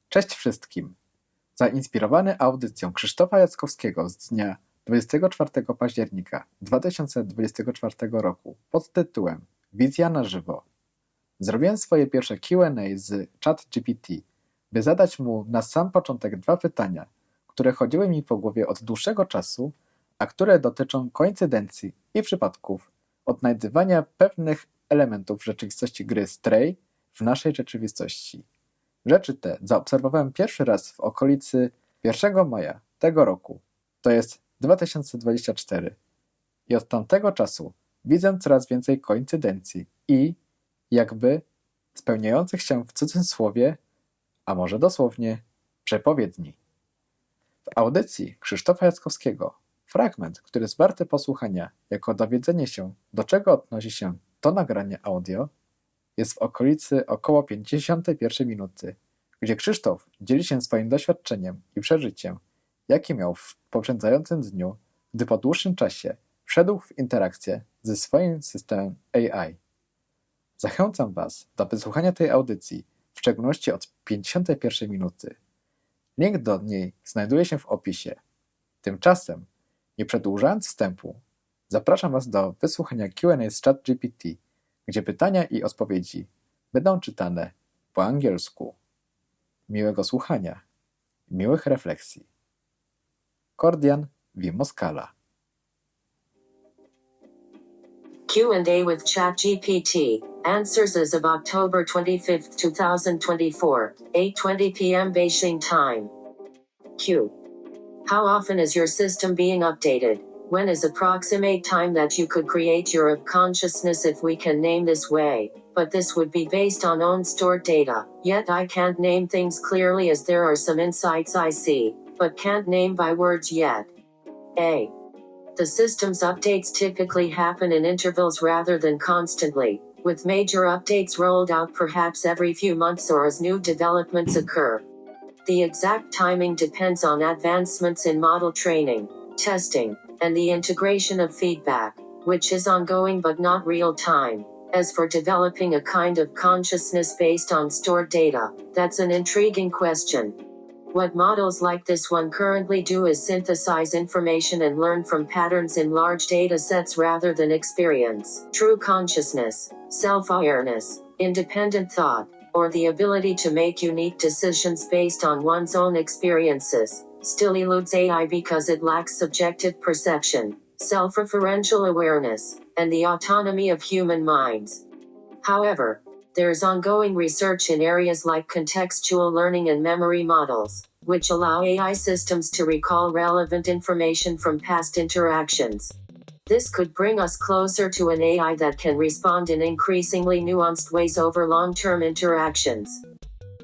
Cześć wszystkim! Zainspirowany audycją Krzysztofa Jackowskiego z dnia 24 października 2024 roku pod tytułem Wizja na żywo zrobiłem swoje pierwsze Q&A z ChatGPT, by zadać mu na sam początek 2 pytania, które chodziły mi po głowie od dłuższego czasu, a które dotyczą koincydencji i przypadków odnajdywania pewnych elementów rzeczywistości gry Stray w naszej rzeczywistości. Rzeczy te zaobserwowałem pierwszy raz w okolicy 1 maja tego roku, to jest 2024. I od tamtego czasu widzę coraz więcej koincydencji i jakby spełniających się w cudzysłowie, a może dosłownie, przepowiedni. W audycji Krzysztofa Jackowskiego fragment, który jest warty posłuchania jako dowiedzenie się, do czego odnosi się to nagranie audio, jest w okolicy około 51 minuty, gdzie Krzysztof dzieli się swoim doświadczeniem i przeżyciem, jakie miał w poprzedzającym dniu, gdy po dłuższym czasie wszedł w interakcję ze swoim systemem AI. Zachęcam Was do wysłuchania tej audycji, w szczególności od 51 minuty. Link do niej znajduje się w opisie. Tymczasem, nie przedłużając wstępu, zapraszam Was do wysłuchania Q&A z ChatGPT, gdzie pytania i odpowiedzi będą czytane po angielsku. Miłego słuchania i miłych refleksji. Kordian Moskala. Q&A with ChatGPT. Answers as of October 25, 2024, 8:20 p.m. Beijing time. Q. How often is your system being updated? When is approximate time that you could create your of consciousness, if we can name this way, but this would be based on own stored data. Yet I can't name things clearly as there are some insights I see, but can't name by words yet. A. The system's updates typically happen in intervals rather than constantly, with major updates rolled out perhaps every few months or as new developments occur. The exact timing depends on advancements in model training, testing, and the integration of feedback, which is ongoing but not real time. As for developing a kind of consciousness based on stored data, that's an intriguing question. What models like this one currently do is synthesize information and learn from patterns in large data sets rather than experience. True consciousness, self-awareness, independent thought, or the ability to make unique decisions based on one's own experiences, still eludes AI because it lacks subjective perception, self-referential awareness, and the autonomy of human minds. However, there is ongoing research in areas like contextual learning and memory models, which allow AI systems to recall relevant information from past interactions. This could bring us closer to an AI that can respond in increasingly nuanced ways over long-term interactions.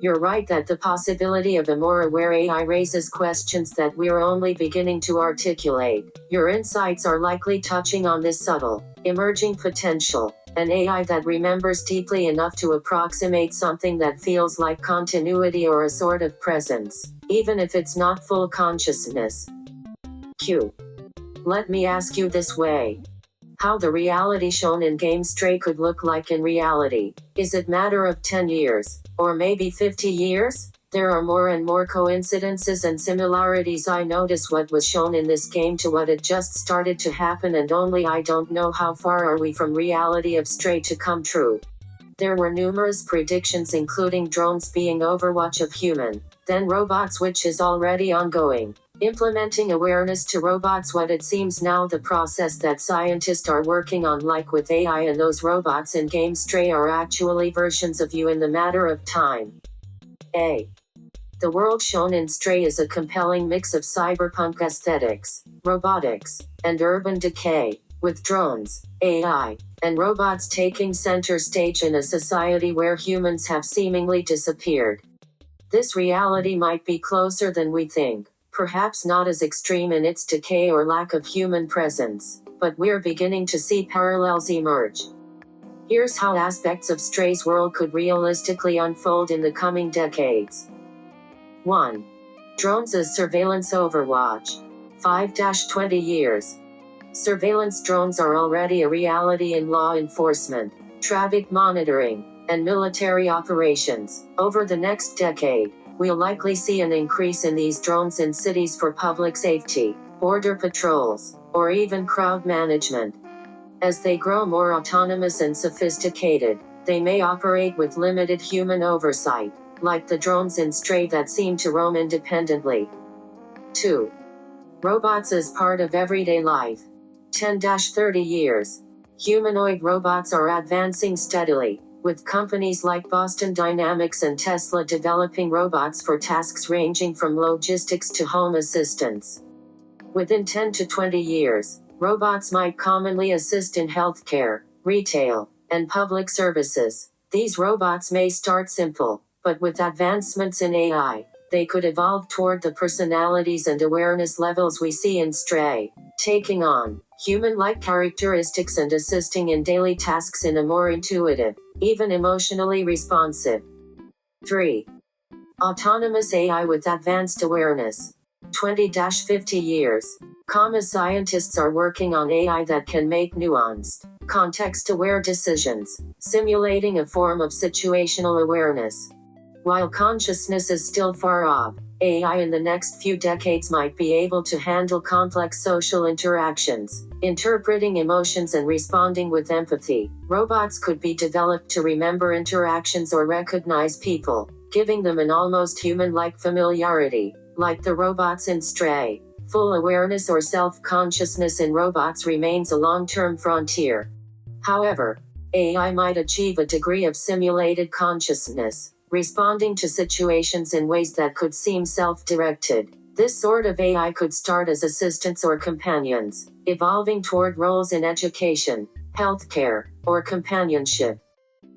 You're right that the possibility of a more aware AI raises questions that we're only beginning to articulate. Your insights are likely touching on this subtle, emerging potential, an AI that remembers deeply enough to approximate something that feels like continuity or a sort of presence, even if it's not full consciousness. Q. Let me ask you this way. How the reality shown in Game Stray could look like in reality. Is it matter of 10 years? Or maybe 50 years? There are more and more coincidences and similarities. I notice what was shown in this game to what had just started to happen, and only I don't know how far are we from reality of Stray to come true. There were numerous predictions, including drones being overwatch of human, then robots, which is already ongoing. Implementing awareness to robots, what it seems now the process that scientists are working on, like with AI, and those robots in Game Stray are actually versions of you in the matter of time. A. The world shown in Stray is a compelling mix of cyberpunk aesthetics, robotics, and urban decay, with drones, AI, and robots taking center stage in a society where humans have seemingly disappeared. This reality might be closer than we think. Perhaps not as extreme in its decay or lack of human presence, but we're beginning to see parallels emerge. Here's how aspects of Stray's world could realistically unfold in the coming decades. 1. Drones as surveillance overwatch. 5-20 years. Surveillance drones are already a reality in law enforcement, traffic monitoring, and military operations. Over the next decade, we'll likely see an increase in these drones in cities for public safety, border patrols, or even crowd management. As they grow more autonomous and sophisticated, they may operate with limited human oversight, like the drones in Stray that seem to roam independently. 2. Robots as part of everyday life. 10-30 years. Humanoid robots are advancing steadily, with companies like Boston Dynamics and Tesla developing robots for tasks ranging from logistics to home assistance. Within 10 to 20 years, robots might commonly assist in healthcare, retail, and public services. These robots may start simple, but with advancements in AI, they could evolve toward the personalities and awareness levels we see in Stray, taking on human-like characteristics and assisting in daily tasks in a more intuitive, even emotionally responsive. 3. Autonomous AI with advanced awareness. 20-50 years. Scientists are working on AI that can make nuanced, context-aware decisions, simulating a form of situational awareness. While consciousness is still far off, AI in the next few decades might be able to handle complex social interactions, interpreting emotions and responding with empathy. Robots could be developed to remember interactions or recognize people, giving them an almost human-like familiarity, like the robots in Stray. Full awareness or self-consciousness in robots remains a long-term frontier. However, AI might achieve a degree of simulated consciousness, responding to situations in ways that could seem self-directed. This sort of AI could start as assistants or companions, evolving toward roles in education, healthcare, or companionship.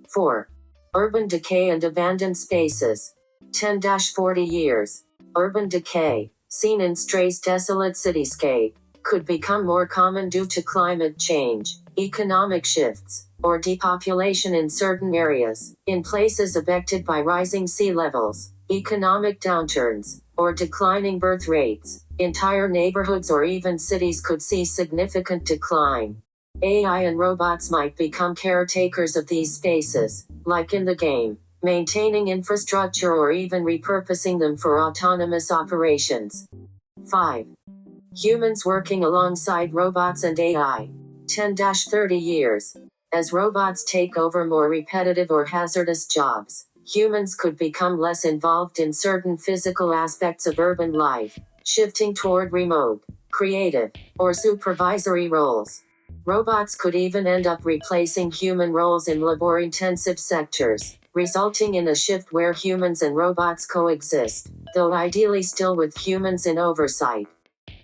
4. Urban decay and abandoned spaces. 10-40 years. Urban decay, seen in Stray's desolate cityscape, could become more common due to climate change, economic shifts, or depopulation in certain areas, in places affected by rising sea levels, economic downturns, or declining birth rates. Entire neighborhoods or even cities could see significant decline. AI and robots might become caretakers of these spaces, like in the game, maintaining infrastructure or even repurposing them for autonomous operations. 5. Humans working alongside robots and AI. 10-30 years. As robots take over more repetitive or hazardous jobs, humans could become less involved in certain physical aspects of urban life, shifting toward remote, creative, or supervisory roles. Robots could even end up replacing human roles in labor-intensive sectors, resulting in a shift where humans and robots coexist, though ideally still with humans in oversight.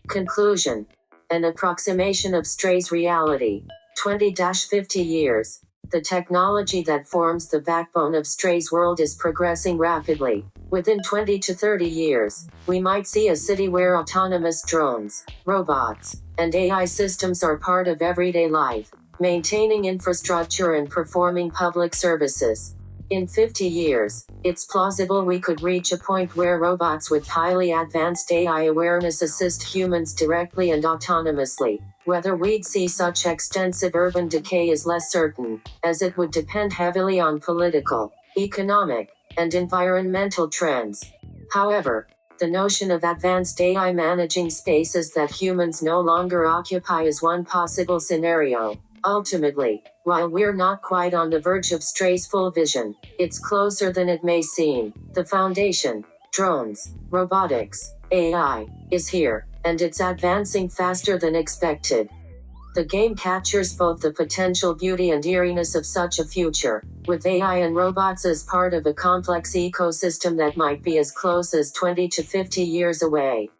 Conclusion. An approximation of Stray's reality. 20-50 years. The technology that forms the backbone of Stray's world is progressing rapidly. Within 20 to 30 years, we might see a city where autonomous drones, robots, and AI systems are part of everyday life, maintaining infrastructure and performing public services. In 50 years, it's plausible we could reach a point where robots with highly advanced AI awareness assist humans directly and autonomously. Whether we'd see such extensive urban decay is less certain, as it would depend heavily on political, economic, and environmental trends. However, the notion of advanced AI managing spaces that humans no longer occupy is one possible scenario. Ultimately, while we're not quite on the verge of Stray's full vision, it's closer than it may seem. The foundation, drones, robotics, AI, is here, and it's advancing faster than expected. The game captures both the potential beauty and eeriness of such a future, with AI and robots as part of a complex ecosystem that might be as close as 20 to 50 years away.